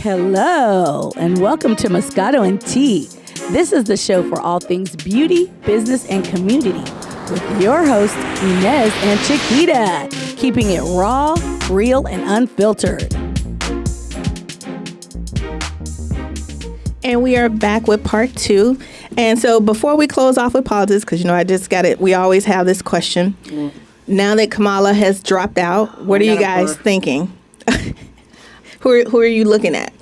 Hello, and welcome to Moscato and Tea. This is the show for all things beauty, business, and community with your hosts, Inez and Chiquita, keeping it raw, real, and unfiltered. And we are back with part 2. And so before we close off with politics, because, I just got it, we always have this question. Now that Kamala has dropped out, what are you guys thinking? Who are you looking at?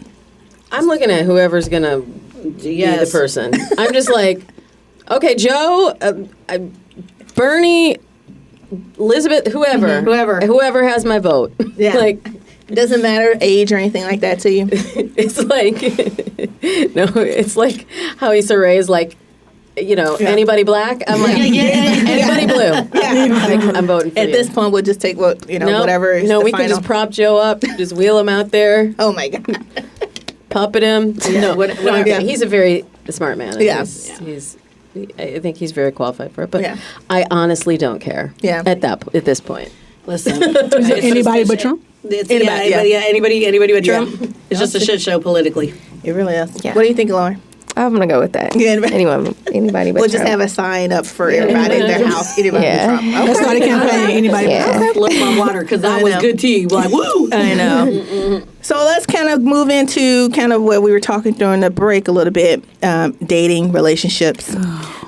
I'm looking at whoever's going to be the person. I'm just like, okay, Joe, Bernie, Elizabeth, whoever has my vote. Yeah. It doesn't matter age or anything like that to you? It's like, no, it's like how Issa Rae is like, anybody black? I'm like, anybody blue. Yeah. I'm voting for At you. this point, we'll just take whatever is No, the we final. can just prop Joe up, just wheel him out there. Oh, my God. Puppet him. Yeah. He's a very smart man. Yeah. I think he's very qualified for it, but Yeah. I honestly don't care. Yeah. At this point. Listen, Is it anybody but Trump? Anybody but Trump. It's just a shit show politically. It really is. Yeah. What do you think, Lauren? I'm gonna go with that. Yeah, anybody but We'll just Trump. have a sign up for everybody in their house. Anybody but Trump. Okay. Let's start a campaign. Anybody but Trump. Flip my water because that was know. good tea. Like, woo! I know. So let's kind of move into kind of what we were talking during the break a little bit, dating, relationships.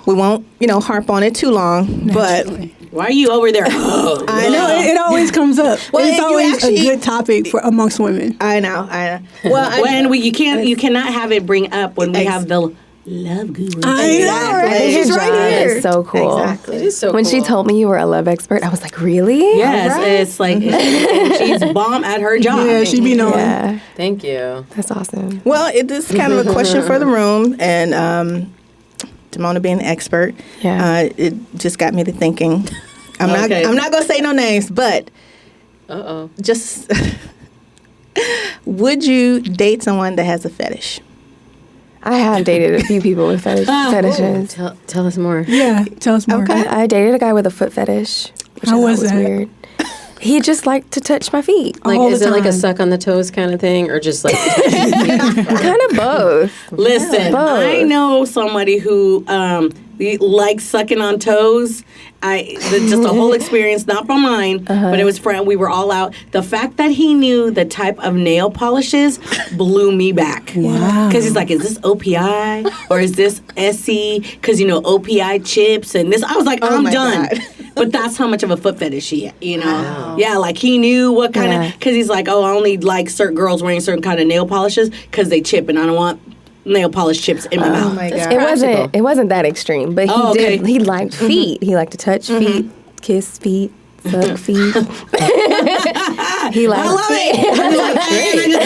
We won't, harp on it too long, but Why are you over there? I know. It always comes up. Well, it's you always actually- a good topic for amongst women. I know. Well, You cannot have it bring up when we have the love guru. I know, right? Exactly. She's right here. It's so cool. Exactly. It is so When cool. she told me you were a love expert, I was like, really? Yes, All right. it's like she's bomb at her job. Yeah, she be knowing. Yeah, Thank you. that's awesome. Well, this is kind of a question for the room, and Damona being an expert, it just got me to thinking. I'm not gonna say no names, but just would you date someone that has a fetish? I have dated a few people with fetishes. Tell us more. Yeah, tell us more. Okay. I dated a guy with a foot fetish, which How I thought was that? weird. He just liked to touch my feet. Like, All is the it like a time. suck on the toes kind of thing, or just like? Kind of both. Listen, Both. I know somebody who likes sucking on toes. Just a whole experience, not from mine, but it was friend. We were all out. The fact that he knew the type of nail polishes blew me back. Wow. Because he's like, is this OPI or is this SE? Because OPI chips and this. I was like, I'm my done. God. But that's how much of a foot fetish he, Yeah, like he knew what kind of. Because he's like, oh, I only like certain girls wearing certain kind of nail polishes because they chip, and I don't want nail polish chips in my mouth. Oh my God. It wasn't that extreme, but he liked feet. He liked to touch feet, kiss feet, suck feet. He liked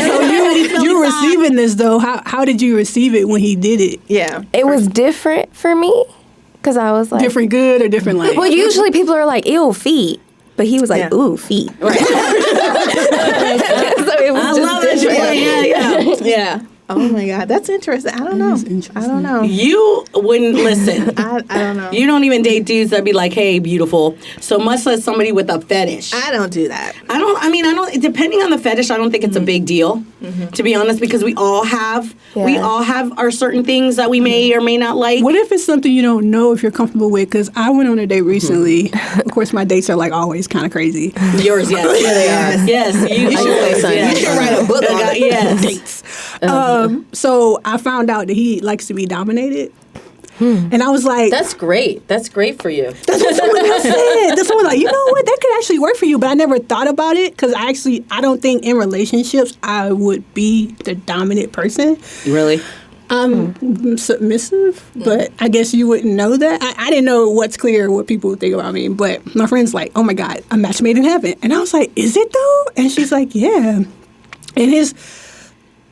So you receiving this though? How did you receive it when he did it? Yeah. It was different for me because I was like Different good or different like? Well, usually people are like, ew, feet. But he was like, ooh, feet. Right. So it was different. Yeah. Oh my God, that's interesting. I don't know. I don't know. You wouldn't listen. I don't know. You don't even date dudes that be like, hey, beautiful. So much less somebody with a fetish. I don't do that. I don't, depending on the fetish, I don't think it's a big deal, to be honest, because we all have our certain things that we may or may not like. What if it's something you don't know if you're comfortable with? Because I went on a date recently. Of course, my dates are like always kind of crazy. Yours, yes. Yeah, they are. Yes, you should write a book on it. Yes. Dates. So I found out that he likes to be dominated. And I was like, That's great. That's great for you. that's what someone else said. That's someone like, you know what? That could actually work for you. But I never thought about it because I don't think in relationships I would be the dominant person. Really? I'm submissive, but I guess you wouldn't know that. I didn't know what's clear, what people would think about me. But my friend's like, oh my God, a match made in heaven. And I was like, is it though? And she's like, yeah. And his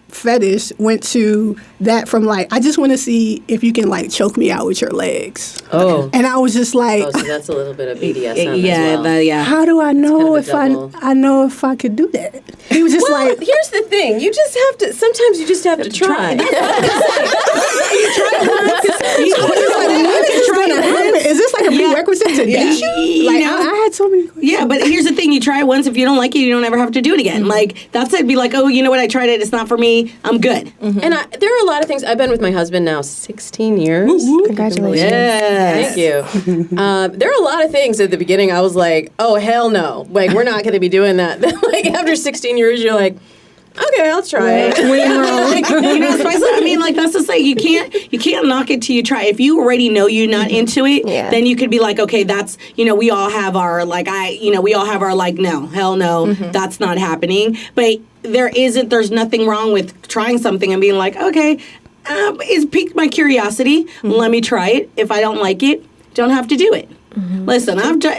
fetish went to that from like, I just want to see if you can like choke me out with your legs. Oh. And I was just like, So that's a little bit of BDSM Yeah, as well. how do I know It's kind of a double. I know if I could do that? He was just Well, like, here's the thing. You just have to. Sometimes you just have to try. Is this like a prerequisite to date you? Like, I had so many questions. Yeah, but here's the thing. You try it once. If you don't like it, you don't ever have to do it again. Like, that's it. Be like, oh, you know what? I tried it. It's not for me. me, I'm good. And there are a lot of things. I've been with my husband now 16 years. Congratulations. Yes. Thank you. There are a lot of things at the beginning I was like, oh, hell no. Like, we're not going to be doing that. Like, after 16 years, you're like, okay, I'll try it. You know, I mean, like, that's to say, you can't knock it till you try. If you already know you're not into it, then you could be like, okay, that's, you know, we all have our, like, no, hell no, that's not happening. But there's nothing wrong with trying something and being like, okay, it's piqued my curiosity. Let me try it. If I don't like it, don't have to do it. Listen,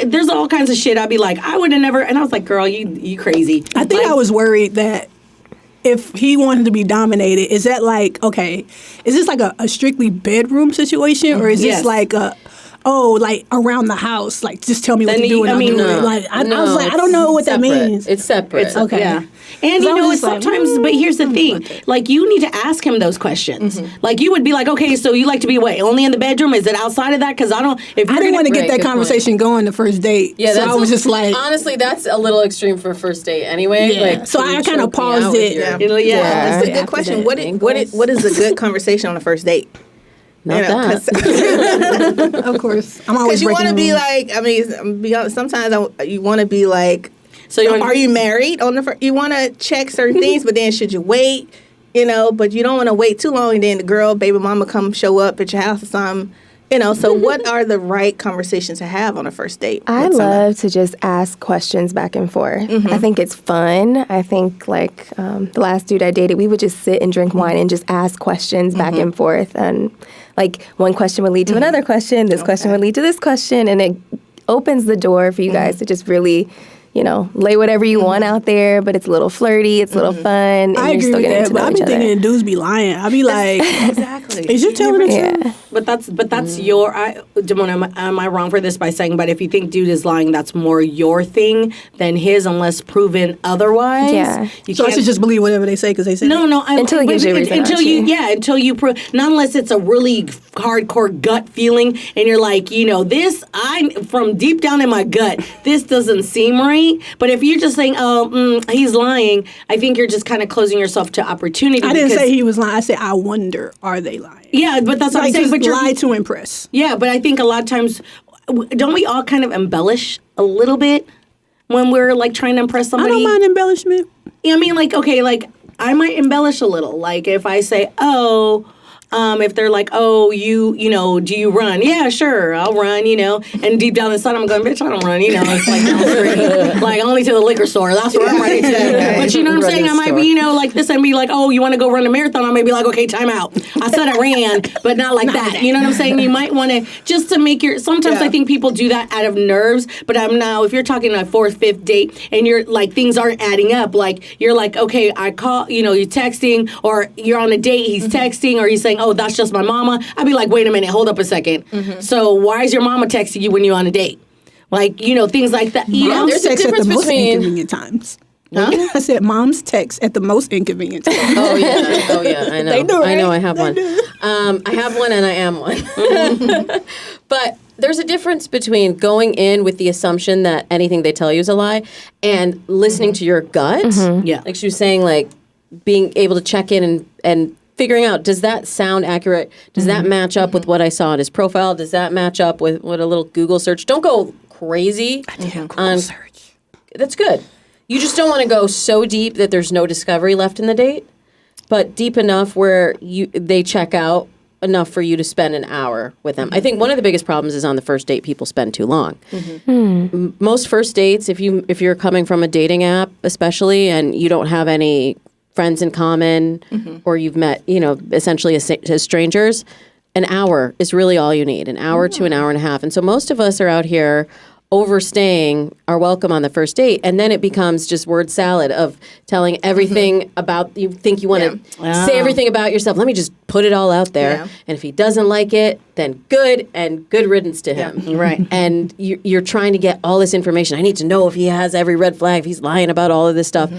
there's all kinds of shit I'd be like, I would have never, and I was like, girl, you crazy. I think I was worried that if he wanted to be dominated, is that like, okay, is this like a strictly bedroom situation, or is this like like around the house, like just tell me what to do and I'll do it. Like I was like, I don't know what that means. It's separate. It's okay. Yeah. And you know, sometimes, but here's the thing, like you need to ask him those questions. Like you would be like, okay, so you like to be only in the bedroom? Is it outside of that? Because I didn't want to get that conversation going the first date. Yeah, so I was just like, honestly, that's a little extreme for a first date anyway. Yeah. Like, so I kind of paused it. That's a good question. What is a good conversation on a first date? Not that. Of course. I'm always you want to be like, I mean, sometimes you want to be like, so are you married on the first? You want to check certain things, but then should you wait? You know, but you don't want to wait too long, and then the girl, baby mama, come show up at your house or something. You know, so what are the right conversations to have on a first date? I love to just ask questions back and forth. I think it's fun. I think like the last dude I dated, we would just sit and drink wine and just ask questions back and forth. And like one question would lead to another question. This question would lead to this question. And it opens the door for you guys to just really, you know, lay whatever you want out there, but it's a little flirty, it's a little fun, and I you're agree still with getting that, to but know I each be other. thinking dudes be lying. I be like, Exactly. Is you telling the truth? Yeah. But that's your. Damona, am I wrong for this by saying? But if you think dude is lying, that's more your thing than his, unless proven otherwise. Yeah. So I should just believe whatever they say because they say No. Until he gives you a reason not to. Until you prove. Not unless it's a really hardcore gut feeling, and you're like, you know, this from deep down in my gut, this doesn't seem right. But if you're just saying, he's lying, I think you're just kind of closing yourself to opportunity. I didn't say he was lying. I said I wonder, are they lying? Yeah, but that's what I'm saying. But lie to impress. Yeah, but I think a lot of times, don't we all kind of embellish a little bit when we're like trying to impress somebody? I don't mind embellishment. Yeah, I mean, like, okay, like I might embellish a little. Like if I say, if they're like, oh, you know, do you run? Yeah, sure, I'll run, you know. And deep down inside, I'm going, bitch, I don't run, you know. It's like down the street, like only to the liquor store. That's where I'm running to. But you know what I'm saying? I might be, you know, like this and be like, oh, you want to go run a marathon? I may be like, okay, time out. I said I ran, but not like that. You know what I'm saying? You might want to just to make sometimes I think people do that out of nerves. But if you're talking like fourth, fifth date and you're like, things aren't adding up. Like, you're like, okay, I call, you know, you're texting or you're on a date, he's texting or he's saying, oh, that's just my mama. I'd be like, wait a minute, hold up a second. So why is your mama texting you when you're on a date? Like, you know, things like that. You know, There's a difference at the most inconvenient times. Huh? I said moms text at the most inconvenient times. Oh yeah, I know. They do, right? I know. I have one. I have one, and I am one. But there's a difference between going in with the assumption that anything they tell you is a lie and listening to your gut. Yeah, like she was saying, like being able to check in and figuring out, does that sound accurate? Does that match up with what I saw on his profile? Does that match up with what a little Google search? Don't go crazy. I did a Google search. That's good. You just don't want to go so deep that there's no discovery left in the date, but deep enough where they check out enough for you to spend an hour with them. I think one of the biggest problems is on the first date, people spend too long. Most first dates, if you're coming from a dating app, especially, and you don't have any friends in common, or you've met, you know, essentially as strangers, an hour is really all you need, an hour to an hour and a half. And so most of us are out here overstaying our welcome on the first date, and then it becomes just word salad of telling everything about, you think you want to say everything about yourself. Let me just put it all out there. Yeah. And if he doesn't like it, then good riddance to him. Yeah. Right. And you're trying to get all this information. I need to know if he has every red flag, if he's lying about all of this stuff.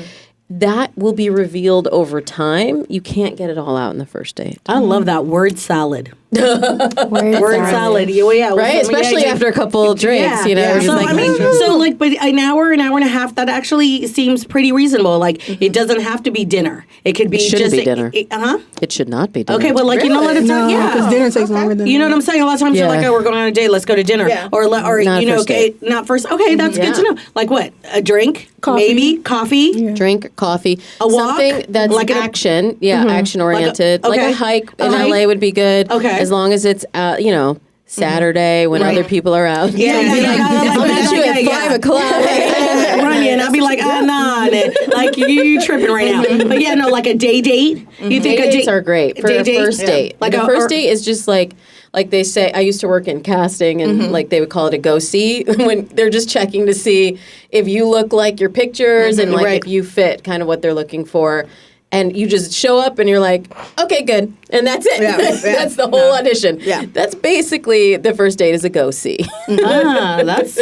that will be revealed over time. You can't get it all out in the first date. I love that word salad. Word salad. Yeah, Right? Especially after a couple of drinks, you know. Yeah. just So, like, I mean, so like, but an hour and a half, that actually seems pretty reasonable. Like, it doesn't have to be dinner. It could be shouldn't just be dinner. It should not be dinner. Okay, but like, you know, let it No, yeah. because dinner takes longer than You know what I'm saying? A lot of times you're Yeah. like, oh, we're going on a date, let's go to dinner. Yeah. Or Not you know, first date. not first. Okay, that's good to Yeah. know. Like what? A drink? Coffee. Maybe? Coffee? Drink, coffee, A walk? something that's Like action, action oriented. Like okay. a hike A in hike? LA would be good. Okay. As long as it's you know, Saturday when other people are out. Yeah, I'll meet you at 5 o'clock. Run in. I'll be like, nah, like you tripping right now. But yeah, no, like a day date. You think Day a dates date are great for a first date. Like the a- first or- date is just like they say. I used to work in casting, and like they would call it a go see when they're just checking to see if you look like your pictures and like Right. if you fit kind of what they're looking for. And you just show up and you're like, okay, good. And that's it. Yeah, yeah. That's the whole audition. Yeah. That's basically the first date is a go see. That's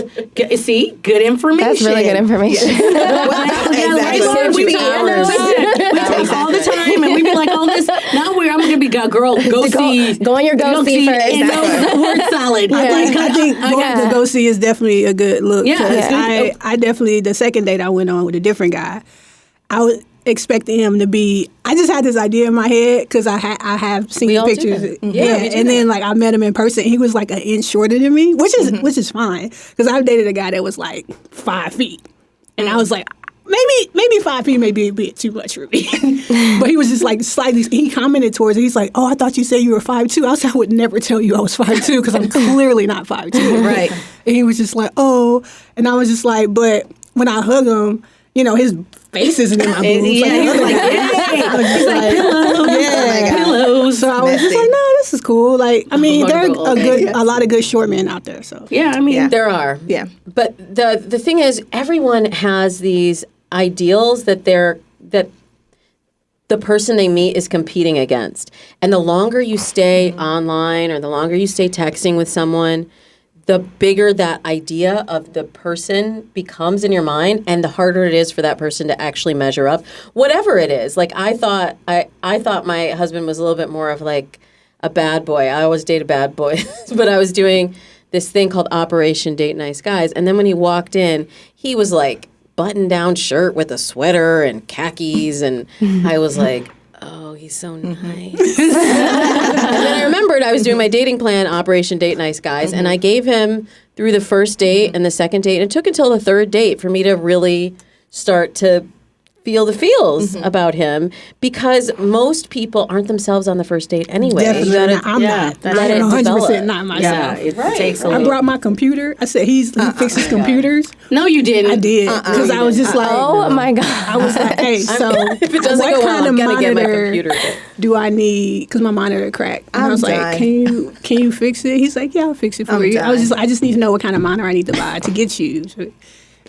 see, good information. That's really good information. Exactly. We talk all the time, and we be like, all this. Now I'm going to be a girl. Go see. Go on your go see first. And no word salad. I think going to go see is definitely a good look. Yeah, 'cause yeah. I definitely, the second date I went on with a different guy, I was expecting him to be, I just had this idea in my head because I have seen We all do pictures. that. Yeah, we do and that. then like I met him in person. He was like an inch shorter than me, which is fine because I've dated a guy that was like 5 feet. And I was like, maybe 5 feet may be a bit too much for me. But he was just like slightly, he commented towards it. He's like, oh, I thought you said you were 5'2". I was like, I would never tell you I was 5'2" because I'm clearly not 5'2". Right. And he was just like, oh. And I was just like, but when I hug him, you know, his face isn't in my boobs. He's like, pillows. Yeah. Pillows. So I was just like, no, this is cool. Like, I mean, there are a lot of good short men out there. So Yeah, I mean, Yeah. There are. Yeah. But the thing is, everyone has these ideals that the person they meet is competing against. And the longer you stay online or the longer you stay texting with someone, the bigger that idea of the person becomes in your mind and the harder it is for that person to actually measure up. Whatever it is. Like I thought my husband was a little bit more of like a bad boy. I always date a bad boy. But I was doing this thing called Operation Date Nice Guys. And then when he walked in, he was like button-down shirt with a sweater and khakis. And I was like, oh, he's so nice. And then I remembered I was doing my dating plan, Operation Date Nice Guys, and I gave him through the first date and the second date. And it took until the third date for me to really start to feel the feels about him because most people aren't themselves on the first date anyway. definitely You gotta not. I'm not. let it I'm 100% develop. not myself. it takes a I little. brought my computer. I said, he fixes computers. No, you didn't. I did. Because I was just like, Oh my God. I was like, hey, so If it doesn't what go kind well, I'm of gonna get my monitor computer fixed. do I need? Because my monitor cracked. And I I'm was like, dying. can you fix it? He's like, yeah, I'll fix it for I'm you. dying. I just need to know what kind of monitor I need to buy to get you.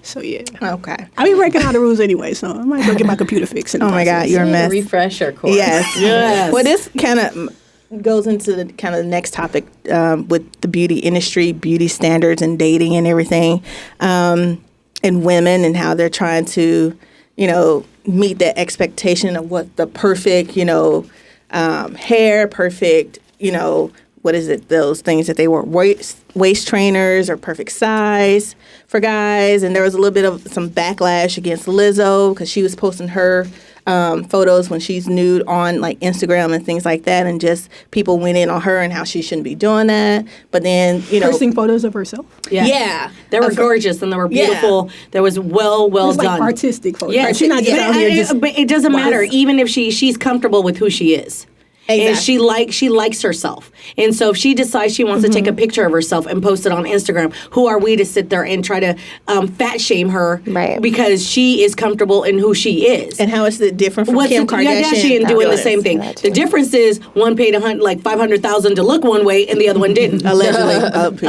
So yeah. Okay. I be breaking all the rules anyway, so I might go get my computer fixed. Oh my God, you're a mess. Refresher course. Yes. Yes. Well, this kind of goes into the kind of the next topic with the beauty industry, beauty standards, and dating and everything, and women and how they're trying to, you know, meet that expectation of what the perfect, you know, hair, perfect, you know, what is it? Those things that they were waist trainers or perfect size for guys. And there was a little bit of some backlash against Lizzo because she was posting her photos when she's nude on like Instagram and things like that. And just people went in on her and how she shouldn't be doing that. But then, you know. Posting photos of herself. Yeah. They were gorgeous and they were beautiful. That was well It's like done. artistic photos. Yeah, Right? She's not just out here just. but it doesn't matter. Even if she's comfortable with who she is. And she likes herself. And so if she decides she wants to take a picture of herself and post it on Instagram, who are we to sit there and try to fat shame her Right. because she is comfortable in who she is? And how is it different from Kim Kardashian? doing the same thing. The difference is one paid like $500,000 to look one way and the other one didn't. Allegedly.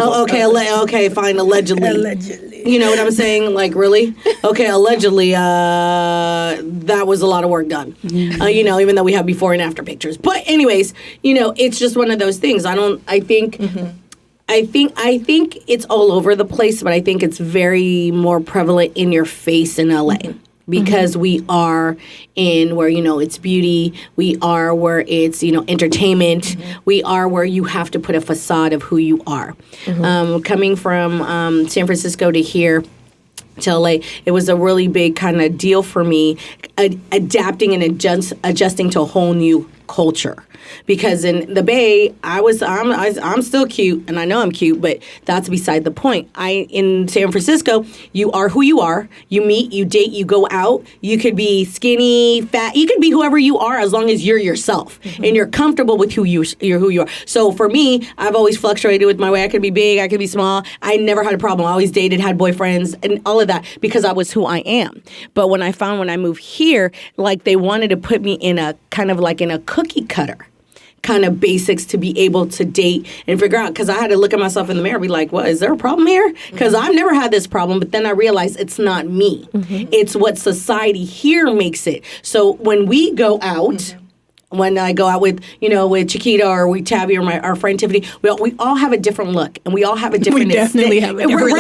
Okay, fine, allegedly. Allegedly. You know what I'm saying? Like, really? Okay, allegedly, that was a lot of work done. You know, even though we have before and after pictures. But anyways, you know, it's just one of those things. I think it's all over the place, but I think it's very more prevalent in your face in LA. because we are in where, it's beauty. We are where it's, entertainment. We are where you have to put a facade of who you are. Coming from San Francisco to here, to LA, it was a really big kind of deal for me, adapting and adjusting to a whole new culture. Because in the Bay, I'm still cute, and I know I'm cute, but that's beside the point. In San Francisco, you are who you are. You meet, you date, you go out. You could be skinny, fat. You could be whoever you are as long as you're yourself and you're comfortable with who you are. So for me, I've always fluctuated with my way. I could be big, I could be small. I never had a problem. I always dated, had boyfriends, and all of that because I was who I am. But when I moved here, like they wanted to put me in a kind of like in a cookie cutter kind of basics to be able to date and figure out, because I had to look at myself in the mirror and be like, what, is there a problem here? Because I've never had this problem, but then I realized it's not me. It's what society here makes it. So when we go out, when I go out with, with Chiquita or with Tabby or our friend Tiffany, we all have a different look, and we all have a different. We definitely have a different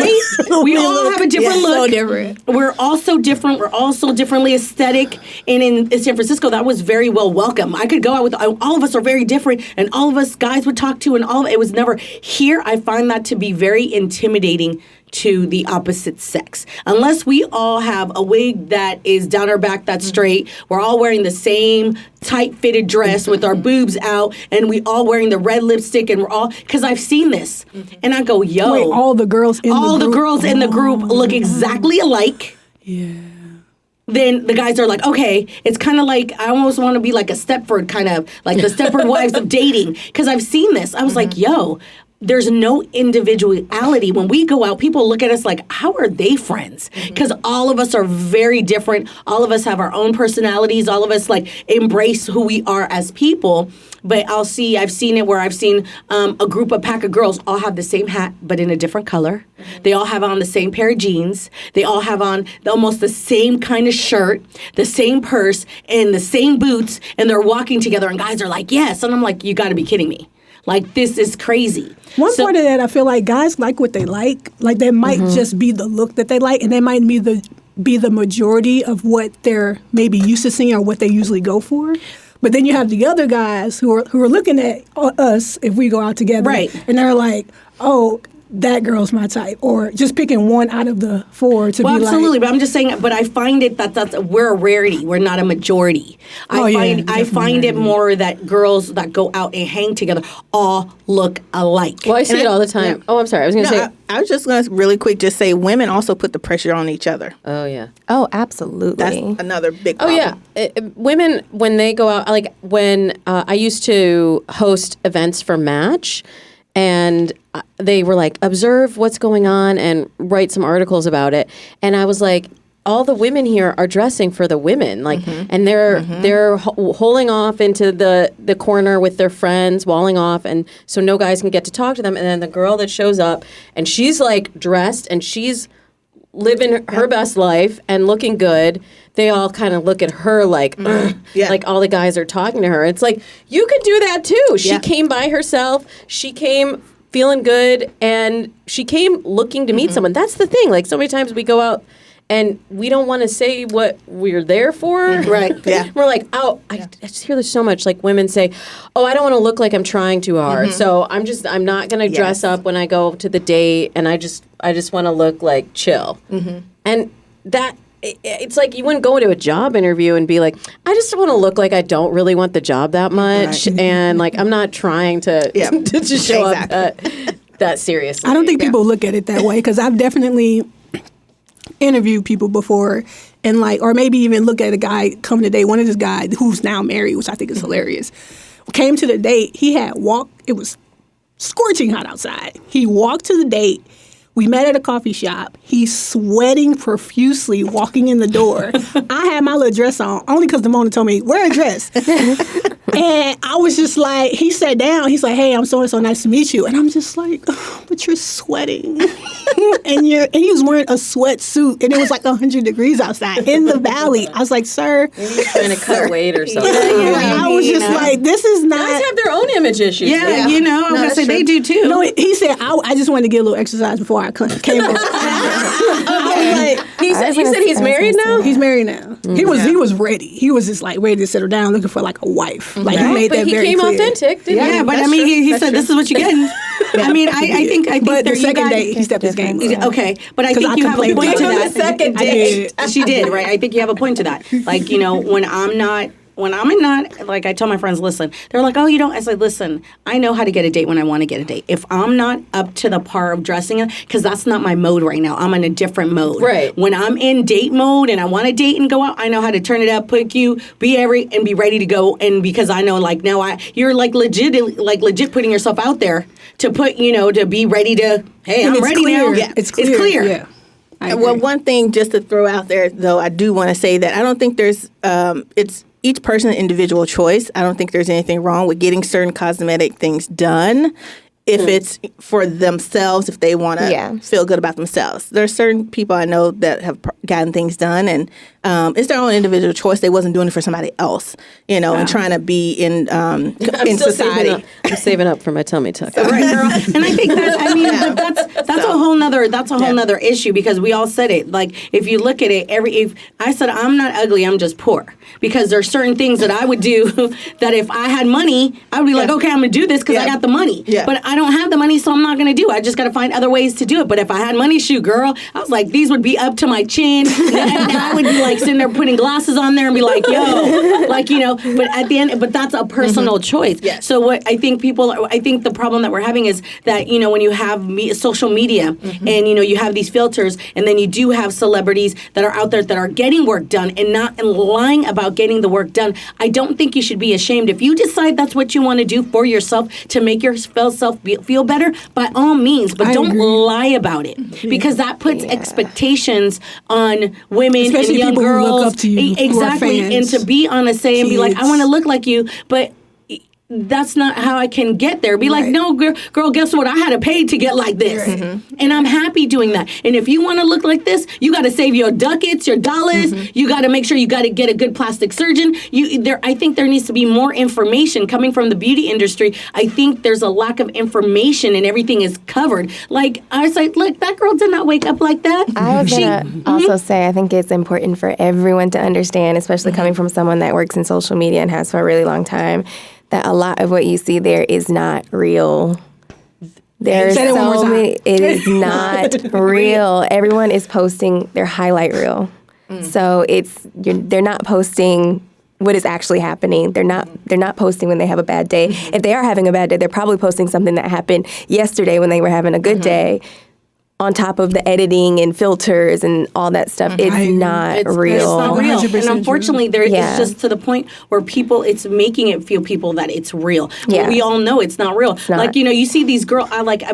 look. We all have a different look. So different. We're all so different. We're all so differently aesthetic. And in San Francisco, that was very well welcome. I could go out with all of us are very different, and all of us guys would talk to, and it was never here. I find that to be very intimidating to the opposite sex. Unless we all have a wig that is down our back that's straight, we're all wearing the same tight-fitted dress with our boobs out, and we all wearing the red lipstick, and we're all, because I've seen this, and I go, yo. Wait, all the girls in the group look exactly alike. Yeah. Then the guys are like, okay, it's kind of like, I almost want to be like a Stepford kind of, like the Stepford wives of dating, because I've seen this. I was like, yo, there's no individuality. When we go out, people look at us like, how are they friends? Because all of us are very different. All of us have our own personalities. All of us like embrace who we are as people. But I've seen it where I've seen a pack of girls all have the same hat, but in a different color. They all have on the same pair of jeans. They all have on almost the same kind of shirt, the same purse, and the same boots. And they're walking together, and guys are like, yes. And I'm like, you got to be kidding me. Like, this is crazy. One part of that, I feel like guys like what they like. Like, they might just be the look that they like, and they might be the majority of what they're maybe used to seeing or what they usually go for. But then you have the other guys who are looking at us if we go out together. Right. And they're like, oh, that girl's my type, or just picking one out of the four to be like. Absolutely, but I'm just saying. But I find it that's we're a rarity. We're not a majority. I find it more that girls that go out and hang together all look alike. Well, I see it all the time. Yeah. Oh, I'm sorry. I was going to say. I was just going to really quick just say women also put the pressure on each other. Oh yeah. Oh, absolutely. That's another big problem. Oh yeah. Women when they go out, like when I used to host events for Match. And they were like, observe what's going on and write some articles about it. And I was like, all the women here are dressing for the women, like, and they're holding off into the corner with their friends, walling off, and so no guys can get to talk to them. And then the girl that shows up, and she's like dressed, and she's living her best life and looking good. They all kind of look at her like, like all the guys are talking to her. It's like, you could do that too. She came by herself. She came feeling good, and she came looking to meet someone. That's the thing. Like, so many times we go out and we don't want to say what we're there for. Right. Yeah. We're like, oh, I just hear this so much. Like, women say, oh, I don't want to look like I'm trying too hard. So I'm not going to dress up when I go to the date, and I just want to look like chill. And that, it's like you wouldn't go into a job interview and be like, I just want to look like I don't really want the job that much, and like I'm not trying to to show up that seriously. I don't think people look at it that way, because I've definitely interviewed people before, and like, or maybe even look at a guy coming to date. One of this guy who's now married, which I think is hilarious, came to the date. He had walked. It was scorching hot outside. He walked to the date. We met at a coffee shop. He's sweating profusely walking in the door. I had my little dress on, only because Damona told me, wear a dress. And I was just like, he sat down. He's like, hey, I'm so-and-so, nice to meet you. And I'm just like, oh, but you're sweating. and he was wearing a sweatsuit, and it was like 100 degrees outside in the valley. I was like, sir. Maybe he's trying to cut weight or something. I was just like, this is not. Guys have their own image issues. Yeah, you know, I was going to say they do too. No, he said, I just wanted to get a little exercise before I came over. I was like, He said he's married now? he's married now. He was ready. He was just like ready to settle down, looking for like a wife. Like he made that very clear. But he came authentic, didn't he? Yeah, but I mean, he said, "This is what you're getting." I mean, I think. But the second date, he stepped his game up. Okay, but I think you have a point to that. The second date, she did, right? I think you have a point to that. Like, you know, when I'm not, like I tell my friends, listen, they're like, oh, you don't. I said, listen, I know how to get a date when I want to get a date. If I'm not up to the par of dressing it, because that's not my mode right now. I'm in a different mode. Right. When I'm in date mode and I want to date and go out, I know how to turn it up, put you, be ready to go. And because I know, like, now you're like legit putting yourself out there to put, you know, to be ready to, hey, I'm ready clear. now. Yeah, it's clear. Yeah. Well, one thing just to throw out there, though, I do want to say that I don't think there's, it's each person's individual choice. I don't think there's anything wrong with getting certain cosmetic things done if it's for themselves, if they want to feel good about themselves. There are certain people I know that have gotten things done, and it's their own individual choice. They wasn't doing it for somebody else, you know, and trying to be in society. I'm saving up for my tummy tuck. Right, girl. And I think that's a whole nother issue, because we all said it. Like, if you look at it, if I said I'm not ugly, I'm just poor, because there are certain things that I would do that if I had money, I would be like, okay, I'm gonna do this because I got the money. Yeah. But I don't have the money, so I'm not gonna do it. I just gotta find other ways to do it. But if I had money, shoot, girl, I was like, these would be up to my chin, and I would be like sitting there putting glasses on there and be like, yo, like, you know. But at the end, but that's a personal choice. Yes. So what I think the problem that we're having is that, you know, when you have social media and, you know, you have these filters, and then you do have celebrities that are out there that are getting work done and not lying about getting the work done. I don't think you should be ashamed. If you decide that's what you want to do for yourself to make yourself feel better, by all means, but don't lie about it, because that puts expectations on women, especially and young girls, who look up to you, exactly, and to be on a say and be like, I want to look like you, but that's not how I can get there. Be like, no, girl, guess what? I had to pay to get like this. And I'm happy doing that. And if you want to look like this, you got to save your ducats, your dollars. You got to make sure you got to get a good plastic surgeon. I think there needs to be more information coming from the beauty industry. I think there's a lack of information, and everything is covered. Like, I was like, look, that girl did not wake up like that. I was going to also say, I think it's important for everyone to understand, especially coming from someone that works in social media and has for a really long time, that a lot of what you see there is not real. There's so many. It is not real. Everyone is posting their highlight reel, so they're not posting what is actually happening. They're not posting when they have a bad day. If they are having a bad day, they're probably posting something that happened yesterday when they were having a good day. On top of the editing and filters and all that stuff, it's not real. It's not real. And unfortunately, it's just to the point where it's making it feel people that it's real. But we all know it's not real. It's not. Like, you know, you see these girls,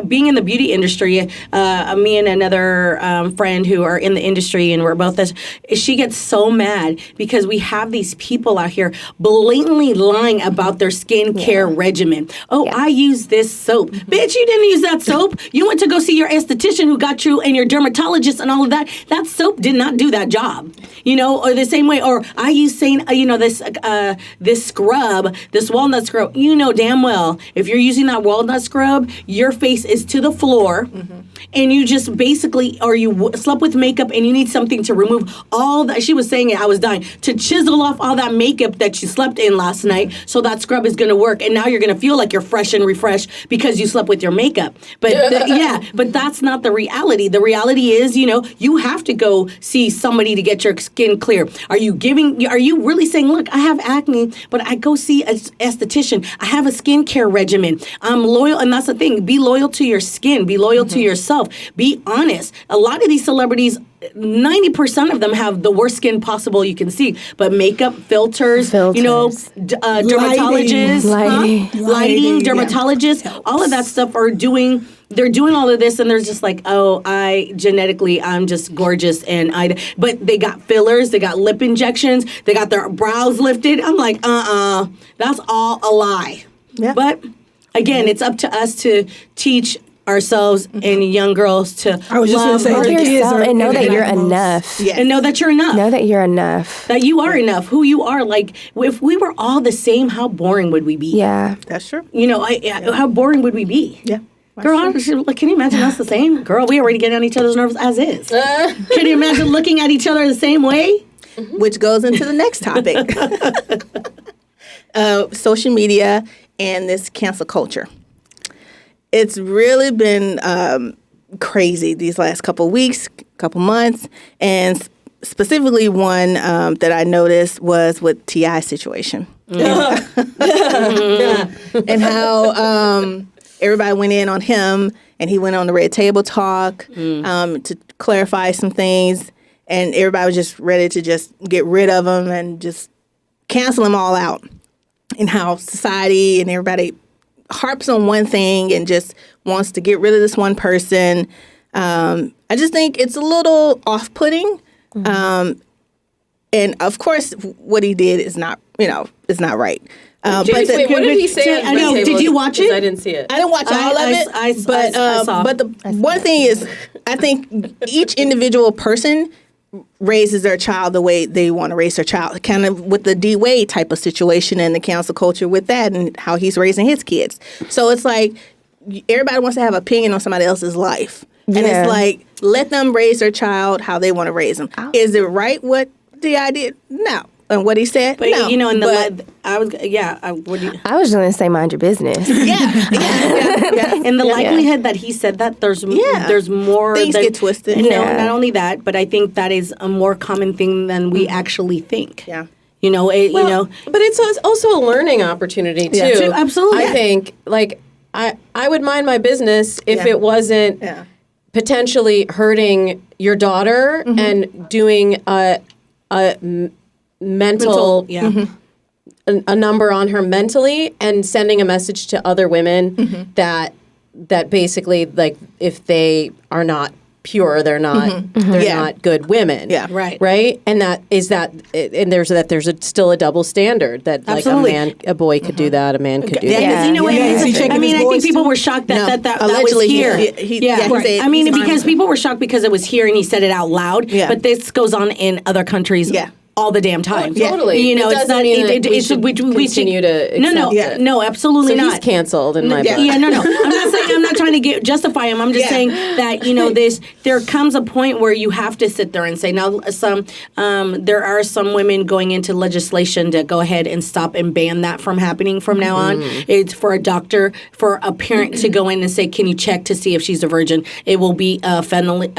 being in the beauty industry, me and another friend who are in the industry, and we're both this, she gets so mad because we have these people out here blatantly lying about their skincare regimen. Oh, I use this soap. Bitch, you didn't use that soap. You went to go see your esthetician who got you, and your dermatologist and all of that. That soap did not do that job, you know. Or the same way, or I use this scrub, this walnut scrub. You know damn well if you're using that walnut scrub, your face is to the floor, and you just basically, or you slept with makeup and you need something to remove all that. She was saying it, I was dying, to chisel off all that makeup that you slept in last night, so that scrub is going to work, and now you're going to feel like you're fresh and refreshed because you slept with your makeup. But but that's not the reality. The reality is, you know, you have to go see somebody to get your skin clear. Are you really saying, look, I have acne, but I go see an esthetician. I have a skincare regimen. I'm loyal, and that's the thing. Be loyal to your skin. Be loyal to yourself. Be honest. A lot of these celebrities, 90% of them have the worst skin possible you can see, but makeup, filters. You know, dermatologists, lighting, dermatologists, all of that stuff are doing they're doing all of this, and they're just like, oh, I'm just gorgeous, but they got fillers, they got lip injections, they got their brows lifted. I'm like, that's all a lie. Yeah. But again, it's up to us to teach ourselves and young girls to I was just love gonna say, Love the kids yourself are and know that you're the most- enough. Yes. and know that you're enough. Know that you're enough. That you are enough, who you are. Like, if we were all the same, how boring would we be? Yeah. That's true. You know, how boring would we be? Yeah. Girl, can you imagine us the same? Girl, we already get on each other's nerves as is. Can you imagine looking at each other the same way? Which goes into the next topic. Social media and this cancel culture. It's really been crazy these last couple weeks, couple months, and specifically one that I noticed was with T.I. situation. And how everybody went in on him, and he went on the Red Table Talk to clarify some things, and everybody was just ready to just get rid of him and just cancel him all out. And how society and everybody harps on one thing and just wants to get rid of this one person. I just think it's a little off-putting. And of course, what he did is not, is not right. Wait, what did he say? I know. Did you watch it? I didn't see it. I didn't watch all of it. I saw. But the one thing is, I think each individual person raises their child the way they want to raise their child, kind of with the D. Wade type of situation and the cancel culture with that and how he's raising his kids. So it's like everybody wants to have an opinion on somebody else's life. And it's like, let them raise their child how they want to raise them. Is it right what D.I. did? No. And what he said? But, no. I was just going to say mind your business. Yeah. And the likelihood that he said that, there's more. Things get twisted. Not only that, but I think that is a more common thing than we actually think. Yeah. But it's also a learning opportunity too. Yeah. Absolutely. I think I would mind my business if it wasn't potentially hurting your daughter and doing a mental a number on her mentally and sending a message to other women that basically, like, if they are not pure, they're not not good women. Yeah. Right. And there's still a double standard that Absolutely. like a boy could do that, a man could do that. Yeah. You know what? Is he checking his I think boys people too? were shocked that Allegedly, was here. he said I mean, he's because fine. people were shocked because it was here and he said it out loud. Yeah. But this goes on in other countries. Yeah. All the damn time. Totally. You know, It it's doesn't not. mean that we It's should continue to accept it. No, absolutely So not. he's canceled in my book. Yeah, no. I'm not trying to justify him. I'm just saying that there comes a point where you have to sit there and say, now there are some women going into legislation to go ahead and stop and ban that from happening from now on. It's for a doctor, for a parent to go in and say, can you check to see if she's a virgin? It will be a felony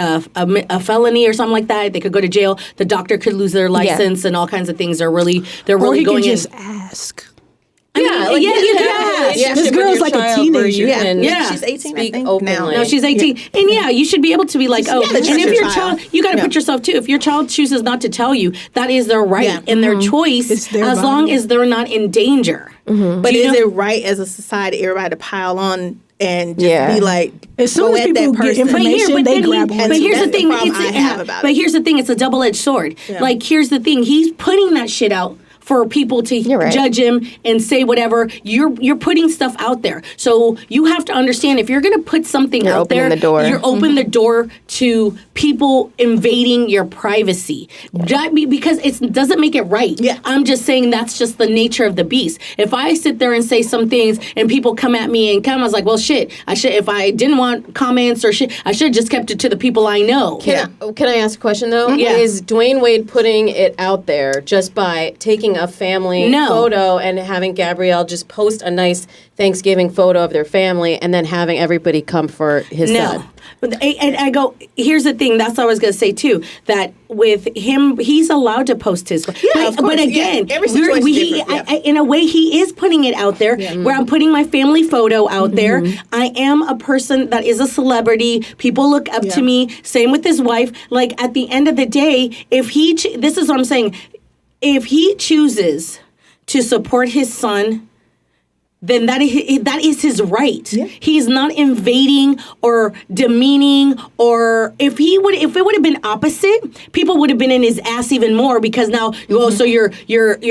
or something like that. They could go to jail. The doctor could lose their license and all kinds of things. They're really Or he going can in. just ask. You can ask. This girl's like a teenager. Yeah. She's 18, I Speak think, openly. now. No, she's 18. And you should be able to be like, gotta and trust if your your child. child, you got to put yourself too. If your child chooses not to tell you, that is their right and their choice, It's their as body. long as they're not in danger. But is it right as a society, everybody to pile on and just be like, As soon go as at people that get person? information, they grab And on. But to here's it. the thing. That's the problem I have about it. Here's the thing. It's a double-edged sword. Like, here's the thing. He's putting that shit out for people to right. judge him and say whatever. You're putting stuff out there. So you have to understand, if you're going to put something You're out opening there, the door. you're opening the door to people invading your privacy. Because it doesn't make it right. Yeah. I'm just saying that's just the nature of the beast. If I sit there and say some things and people come at me and I was like, well, shit, if I didn't want comments or shit, I should have just kept it to the people I know. Can I ask a question though? Yeah. Is Dwayne Wade putting it out there just by taking a family photo and having Gabrielle just post a nice Thanksgiving photo of their family and then having everybody come for his son? And I go, here's the thing, that's what I was going to say too, that with him, he's allowed to post his. Of course. But again, every situation is different. in a way, he is putting it out there where I'm putting my family photo out there. I am a person that is a celebrity. People look up to me. Same with his wife. Like, at the end of the day, this is what I'm saying, if he chooses to support his son, then that is his right. Yeah. He's not invading or demeaning, or if it would have been opposite, people would have been in his ass even more, because now so you're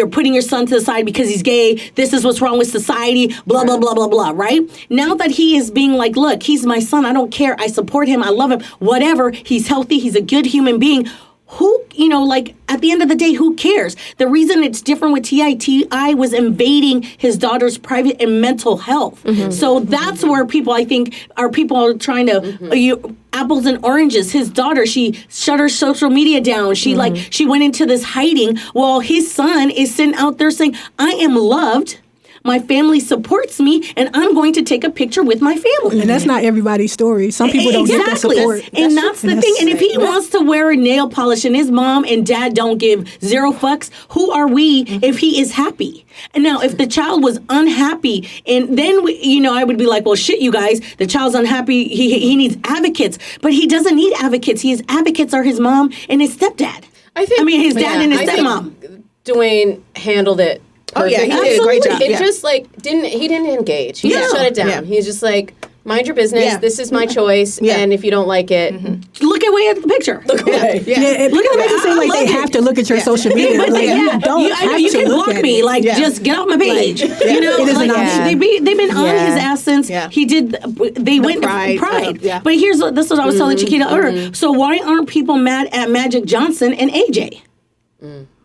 putting your son to the side because he's gay. This is what's wrong with society. Blah blah blah blah blah. Right now that he is being like, look, he's my son. I don't care. I support him. I love him. Whatever. He's healthy. He's a good human being. Who, like, at the end of the day, who cares? The reason it's different with T.I. was invading his daughter's private and mental health. So that's where people, I think, are trying to, apples and oranges. His daughter, she shut her social media down. She she went into this hiding while his son is sitting out there saying, I am loved. My family supports me, and I'm going to take a picture with my family. And that's not everybody's story. Some people don't get that support. And that's the thing. And if he wants to wear nail polish and his mom and dad don't give zero fucks, who are we if he is happy? And now, if the child was unhappy, and then I would be like, well, shit, you guys, the child's unhappy. He needs advocates, but he doesn't need advocates. His advocates are his mom and his stepdad. His dad and his stepmom. Dwayne handled it. Oh yeah, Perfect. he did a great job. It just didn't engage. He just shut it down. Yeah. He's just like, mind your business. Yeah. This is my choice, and if you don't like it, Look away at the picture. look away. Yeah, Look at the make it seem like they have to look at your social media. But Like, you don't I know have you to can look block at me. it. Like, just get off my page. It is an option. They've been on his ass since he did. They went Pride. Pride. But this is what I was telling Chiquita earlier. So why aren't people mad at Magic Johnson and AJ?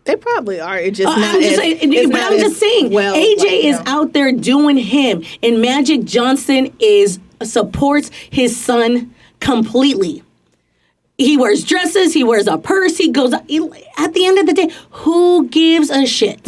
They probably are. It's just not. I'm just saying. AJ is out there doing him, and Magic Johnson supports his son completely. He wears dresses. He wears a purse. He goes. At the end of the day, who gives a shit?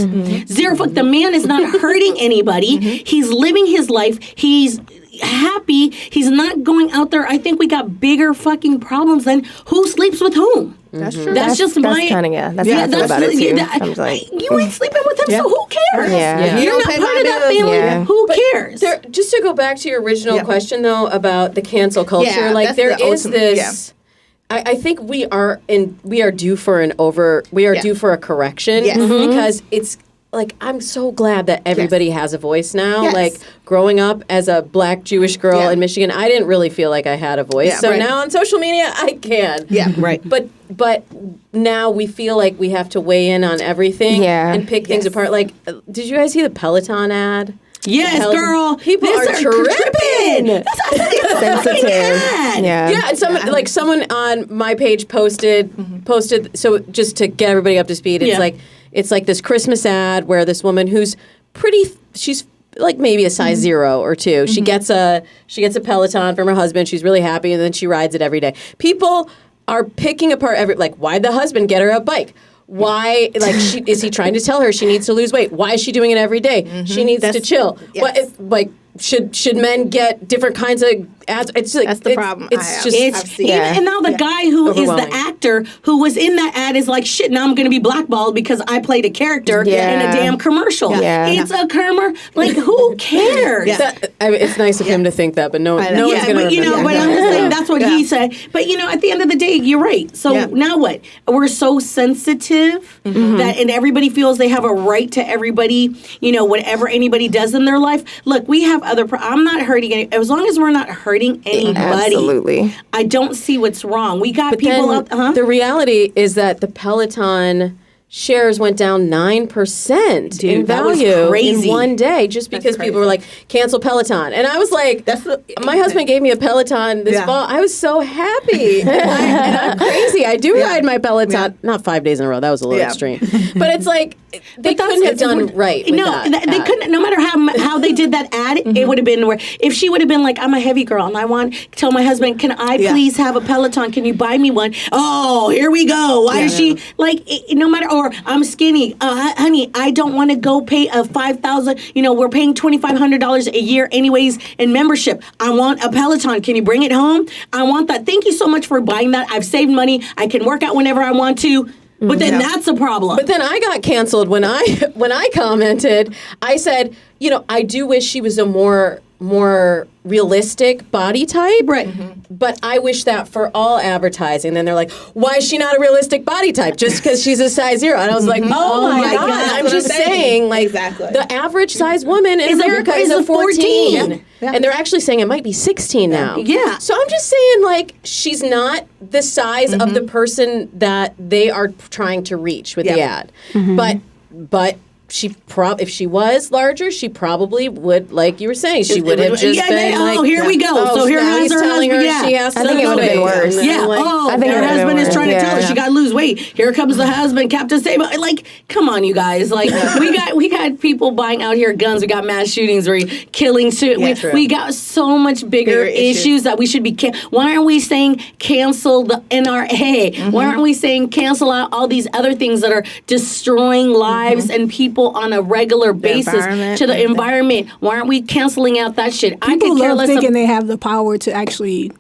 Zero fuck. The man is not hurting anybody. He's living his life. He's happy. He's not going out there. I think we got bigger fucking problems than who sleeps with whom. That's true. That's kind of, That's how I feel about it, too. I'm like, you ain't sleeping with him, so who cares? Yeah. You're not part of that family. Yeah. Who cares? Just to go back to your original question, though, about the cancel culture, Yeah, there that's the is ultimate- this. I think we are due for due for a correction Yes. because it's. Like, I'm so glad that everybody has a voice now. Yes. Like, growing up as a black Jewish girl in Michigan, I didn't really feel like I had a voice. Yeah, so right. now on social media, I can. Yeah, right. But now we feel like we have to weigh in on everything and pick things apart. Like, did you guys see the Peloton ad? Yes, girl. People are tripping. sensitive. Yeah, and someone on my page posted. So just to get everybody up to speed, it's like this Christmas ad where this woman who's she's like maybe a size 0 or 2. She gets a Peloton from her husband. She's really happy, and then she rides it every day. People are picking apart why'd the husband get her a bike? Why, is he trying to tell her she needs to lose weight? Why is she doing it every day? She needs to chill. Yes. Should men get different kinds of ads? It's like, that's the problem. And now the guy who is the actor who was in that ad is like, shit, now I'm going to be blackballed because I played a character in a damn commercial. Yeah. It's a Like, who cares? It's nice of him to think that, but no one's going to remember. But I'm just saying that's what he said. But, at the end of the day, you're right. So now what? We're so sensitive that, and everybody feels they have a right to everybody, whatever anybody does in their life. Look, we have I'm not hurting any, as long as we're not hurting anybody. Absolutely. I don't see what's wrong. We got people out. The reality is that the Peloton shares went down 9% in value in one day just because people were like, cancel Peloton. And I was like, my husband gave me a Peloton this fall. I was so happy. and I'm crazy. I do ride my Peloton. Not 5 days in a row. That was a little extreme. But it's like, they couldn't have done right with that. They couldn't. No matter how they did that ad, it would have been where if she would have been like, I'm a heavy girl and I want to tell my husband, can I please have a Peloton? Can you buy me one? Oh, here we go. Why is she like? No matter. Or I'm skinny, honey. I don't want to go pay a $5,000. We're paying $2,500 a year anyways in membership. I want a Peloton. Can you bring it home? I want that. Thank you so much for buying that. I've saved money. I can work out whenever I want to. But then that's a problem. But then I got canceled when I commented. I said, I do wish she was a more more realistic body type. Right. But I wish that for all advertising. Then they're like, why is she not a realistic body type? Just because she's a size 0. And I was like, oh my God. I'm just saying, like, Exactly. the average size woman in America is a 14. Yeah. And they're actually saying it might be 16 now. Yeah. So I'm just saying, like, she's not the size of the person that they are trying to reach with the ad. But if she was larger, she probably would, like you were saying, she would have just been like, here we go. So here now is he's her telling husband. her she has to I think it would have been worse. Yeah. Like, I think her it would've husband been is trying to tell her worse. she got to lose weight. Here comes the husband, Captain Sable. Like, come on, you guys. Like, we got people buying out here guns. We got mass shootings. We're killing. We got so much bigger issues that we should be. Why aren't we saying cancel the NRA? Why aren't we saying cancel out all these other things that are destroying lives and people on a regular basis to the environment? Why aren't we canceling out that shit? People love thinking they have the power to actually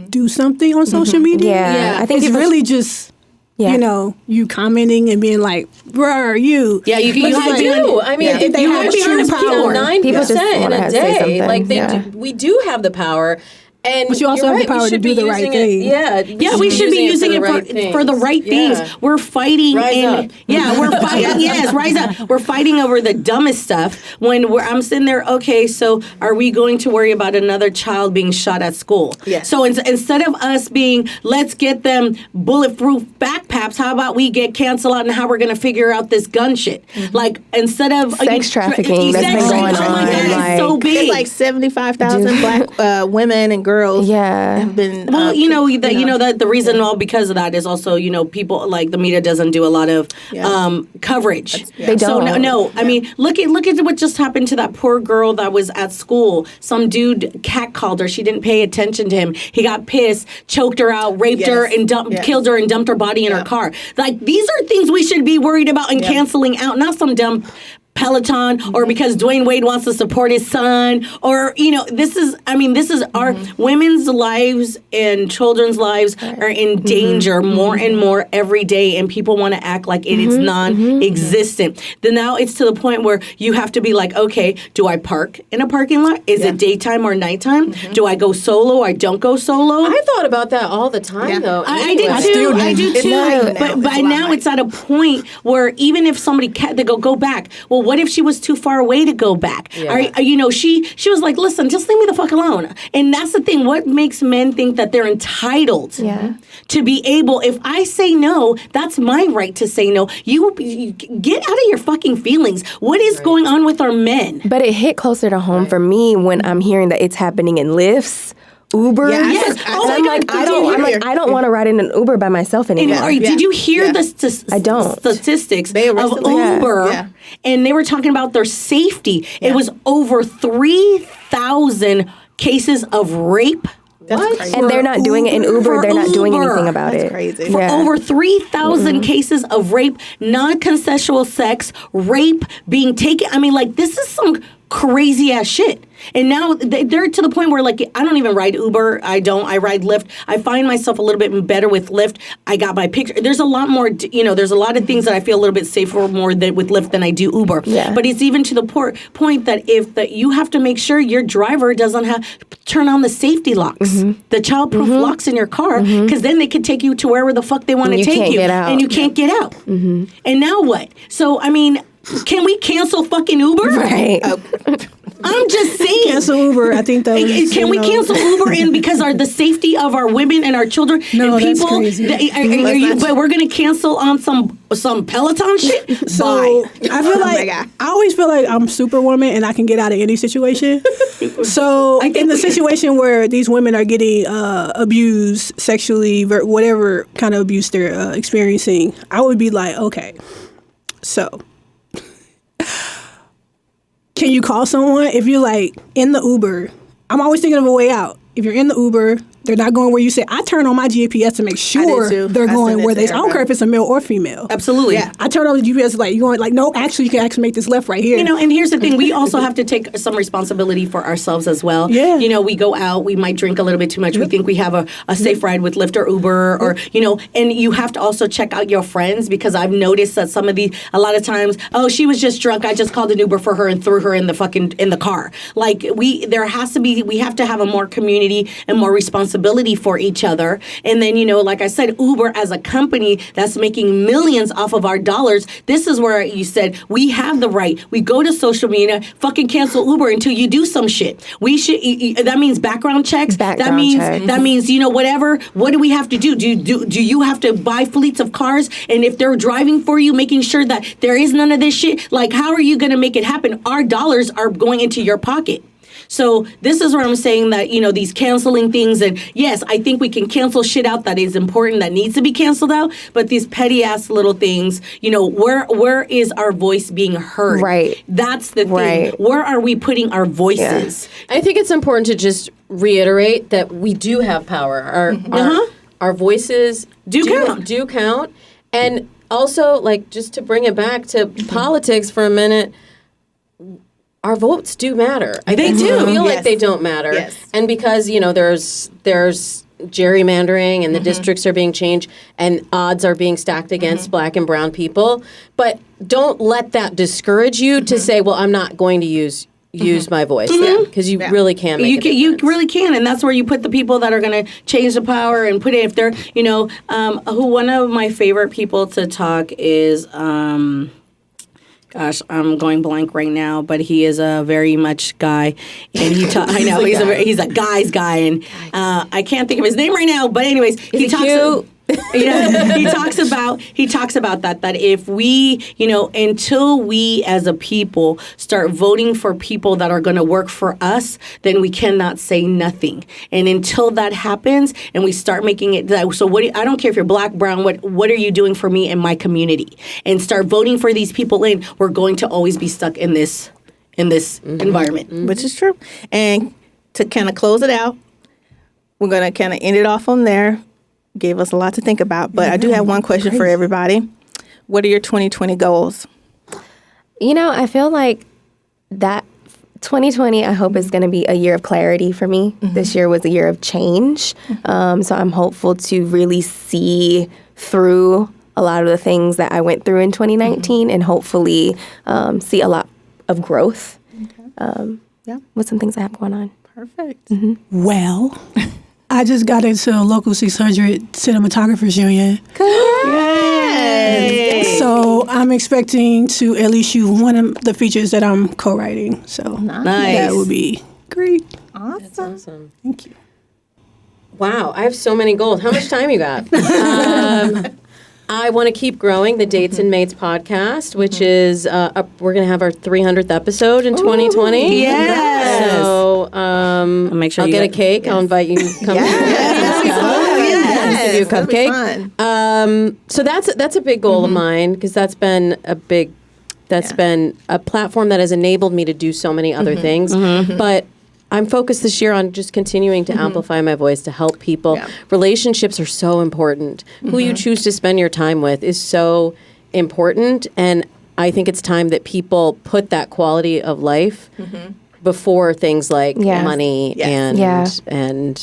do something on social media. Yeah. I think It's people really just, you know, you commenting and being like, "Bruh, you." Yeah, you But can. you do. I mean, if they you have have true power. 9% People just in wanna a say day, something, like yeah. we do have the power. And But you also you're have the right, we power to should do be the right using thing. Yeah, we should be using it for the right things. Yeah. We're fighting. Rise up. Yeah, we're fighting. Yes, rise up. We're fighting over the dumbest stuff. I'm sitting there, okay, so are we going to worry about another child being shot at school? Yes. So instead of us being, let's get them bulletproof backpacks, how about we get canceled out and how we're going to figure out this gun shit? Like, instead of... Sex trafficking that's been going Oh my on, God, like- it's so big. It's like 75,000 black women and girls have been. Well, the reason all because of that is also, people like the media doesn't do a lot of coverage. They don't. So no. I mean, look at what just happened to that poor girl that was at school. Some dude catcalled her. She didn't pay attention to him. He got pissed, choked her out, raped her, and killed her and dumped her body in her car. Like, these are things we should be worried about and canceling out, not some dumb Peloton, or because Dwayne Wade wants to support his son, or this is our women's lives and children's lives are in danger more and more every day, and people want to act like it is non-existent. Then now it's to the point where you have to be like, okay, do I park in a parking lot? Is it daytime or nighttime? Do I go solo? I don't go solo. I thought about that all the time, though. I did too. I do too. But by now it's at a point where even if somebody they go back. Well, what if she was too far away to go back? Yeah. She was like, listen, just leave me the fuck alone. And that's the thing. What makes men think that they're entitled to be able? If I say no, that's my right to say no. You get out of your fucking feelings. What is going on with our men? But it hit closer to home for me when I'm hearing that it's happening in Lyfts, Uber. Yes. Oh my God. I don't want to ride in an Uber by myself anymore. Did you hear the I don't. statistics They of arrested Uber? And they were talking about their safety. It was over 3,000 cases of rape. That's crazy. And they're not doing it in Uber. They're not doing anything about That's it. crazy. For over 3,000 cases of rape, non-consensual sex, rape being taken. I mean, like, this is some crazy ass shit. And now they're to the point where, like, I don't even ride Uber. I ride Lyft. I find myself a little bit better with Lyft. I got my picture. There's a lot more, there's a lot of things that I feel a little bit safer more with Lyft than I do Uber. Yeah. But it's even to the point that you have to make sure your driver doesn't turn on the safety locks, the childproof locks in your car, because then they could take you to wherever the fuck they want to take can't you. get out. And you can't get out. And now what? So, I mean, can we cancel fucking Uber? Right. I'm just saying. Cancel Uber. I think that was, Can we cancel Uber because the safety of our women and our children No, and that's people? crazy. But we're going to cancel on some Peloton shit. So Bye. I feel like God. I always feel like I'm Superwoman and I can get out of any situation. So in the situation where these women are getting abused sexually, whatever kind of abuse they're experiencing, I would be like, okay, so can you call someone if you're like in the Uber? I'm always thinking of a way out. If you're in the Uber, they're not going where you say. I turn on my GPS to make sure they're going where they. I don't care if it's a male or female. Absolutely. Yeah. I turn on the GPS like you're going like no. Actually, you can actually make this left right here. And here's the thing: we also have to take some responsibility for ourselves as well. Yeah. We go out, we might drink a little bit too much. We think we have a safe ride with Lyft or Uber, or and you have to also check out your friends, because I've noticed that a lot of times, oh, she was just drunk. I just called an Uber for her and threw her in the car. Like we have to have a more community and more responsibility for each other. And then like I said, Uber as a company that's making millions off of our dollars. This is where you said we have the right. We go to social media, fucking cancel Uber until you do some shit. We should. That means background checks. That means whatever. What do we have to do? Do you have to buy fleets of cars? And if they're driving for you, making sure that there is none of this shit. Like, how are you going to make it happen? Our dollars are going into your pocket. So this is where I'm saying that, these canceling things, and yes, I think we can cancel shit out that is important, that needs to be canceled out, but these petty ass little things, where is our voice being heard? Right. That's the thing. Where are we putting our voices? I think it's important to just reiterate that we do have power. Our voices do count. And also, like, just to bring it back to politics for a minute, our votes do matter. They do. Feel like they don't matter. Yes. And because, there's gerrymandering and the districts are being changed and odds are being stacked against black and brown people. But don't let that discourage you to say, well, I'm not going to use my voice there, because you really can make you really can, and that's where you put the people that are going to change the power and put it. If they're one of my favorite people to talk is gosh, I'm going blank right now, but he is a very much guy, and I know he's a guy's guy, and I can't think of his name right now, but anyways, he talks. He talks about that if we, until we as a people start voting for people that are going to work for us, then we cannot say nothing. And until that happens and we start making it so I don't care if you're black, brown, what are you doing for me and my community? And start voting for these people in, we're going to always be stuck in this environment. Which is true. And to kind of close it out, we're going to kind of end it off on there. Gave us a lot to think about, but I do have one question for everybody. What are your 2020 goals? I feel like that 2020, I hope, is going to be a year of clarity for me. This year was a year of change. So I'm hopeful to really see through a lot of the things that I went through in 2019 and hopefully see a lot of growth with some things I have going on. Perfect. Well, I just got into a local 600 cinematographers union. Yay! So I'm expecting to at least shoot one of the features that I'm co-writing. So that would be great. Awesome. That's awesome. Thank you. Wow, I have so many goals. How much time you got? I want to keep growing the Dates and Mates podcast, which is we're going to have our 300th episode in 2020. Yes. So I'll make sure I'll get a cake. Yes. I'll invite you to come. Give you a cupcake. So that's a big goal of mine, because that's been a platform that has enabled me to do so many other things. But I'm focused this year on just continuing to amplify my voice, to help people. Yeah. Relationships are so important. Who you choose to spend your time with is so important. And I think it's time that people put that quality of life before things like money and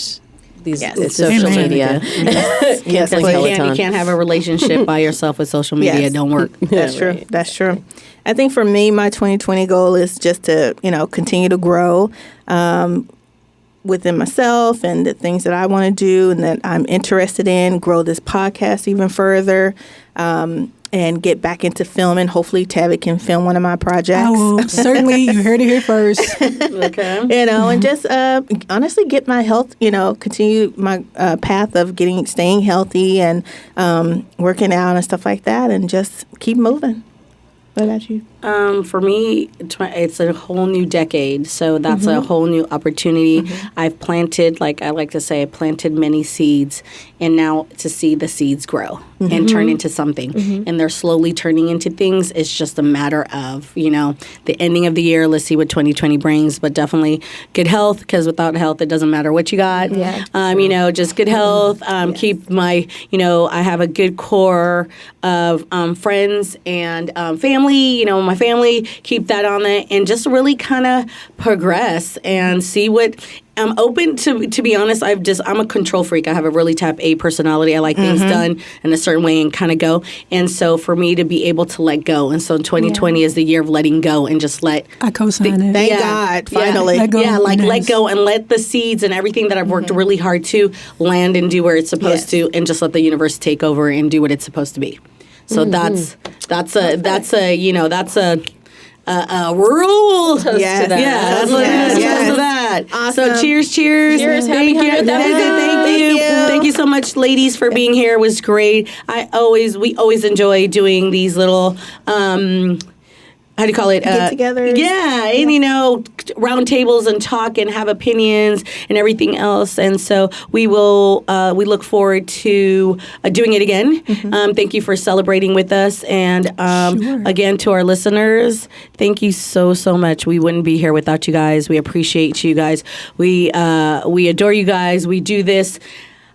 these social media. You can't have a relationship by yourself with social media. It don't work. That's true. That's true. I think for me, my 2020 goal is just to, continue to grow within myself and the things that I want to do and that I'm interested in, grow this podcast even further, and get back into filming. Hopefully, Tabby can film one of my projects. I will. Certainly, you heard it here first. Okay. And just honestly get my health, continue my path of staying healthy and working out and stuff like that, and just keep moving. What about you? For me, it's a whole new decade, so that's a whole new opportunity. I've planted, like I like to say, I planted many seeds, and now to see the seeds grow and turn into something. And they're slowly turning into things. It's just a matter of, the ending of the year. Let's see what 2020 brings, but definitely good health, because without health, it doesn't matter what you got. Just good health. Keep my, I have a good core of friends and family, my family, keep that on it, and just really kind of progress and see what. I'm open to be honest. I'm a control freak. I have a really type A personality. I like things done in a certain way and kind of go. And so for me to be able to let go. And so 2020 is the year of letting go and just let. I co-sign it. Thank God, finally. Let go. Let go and let the seeds and everything that I've worked really hard to land and do where it's supposed to, and just let the universe take over and do what it's supposed to be. So that's a rule. Toast to that. Yeah, toast to that. Awesome. So cheers. Cheers. Happy 100th episode. Thank you so much, ladies, for being here. It was great. We always enjoy doing these little how do you call it? Get-togethers. Yeah, and round tables and talk and have opinions and everything else. And so we will. We look forward to doing it again. Thank you for celebrating with us, and again to our listeners, thank you so much. We wouldn't be here without you guys. We appreciate you guys. We adore you guys. We do this.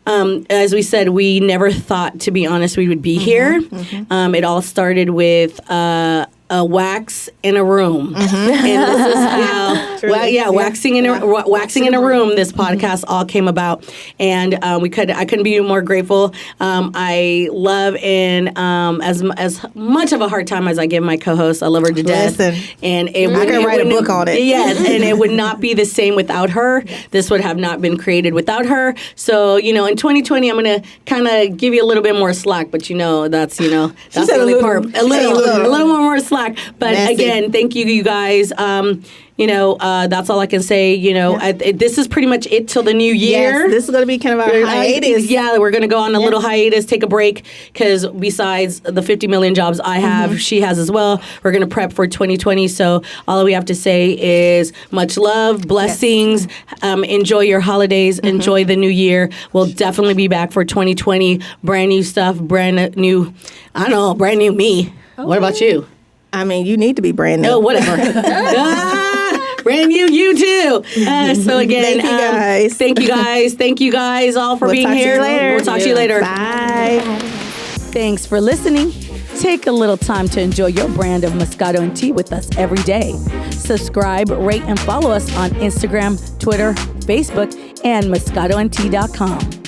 As we said, we never thought, to be honest, we would be here. It all started with a wax in a room, and this is how. Waxing in a room. This podcast all came about, and I couldn't be more grateful. I love, and as much of a hard time as I give my co-host, I love her to death. And I can write a book on it. Yes, and it would not be the same without her. This would have not been created without her. So in 2020, I'm gonna kind of give you a little bit more slack, but that's the only part. A little more slack. But again, thank you guys. That's all I can say. This is pretty much it till the new year. Yes, this is going to be kind of our hiatus. Yeah, we're going to go on a little hiatus, take a break, because besides the 50 million jobs I have, she has as well. We're going to prep for 2020. So all we have to say is much love, blessings, enjoy your holidays, enjoy the new year. We'll definitely be back for 2020. Brand new stuff, brand new me. What about you? I mean, you need to be brand new. Oh, whatever. Brand new, you too. So again, thank you guys all for being here. We'll talk to you later. Bye. Thanks for listening. Take a little time to enjoy your brand of Moscato and Tea with us every day. Subscribe, rate, and follow us on Instagram, Twitter, Facebook, and MoscatoandTea.com.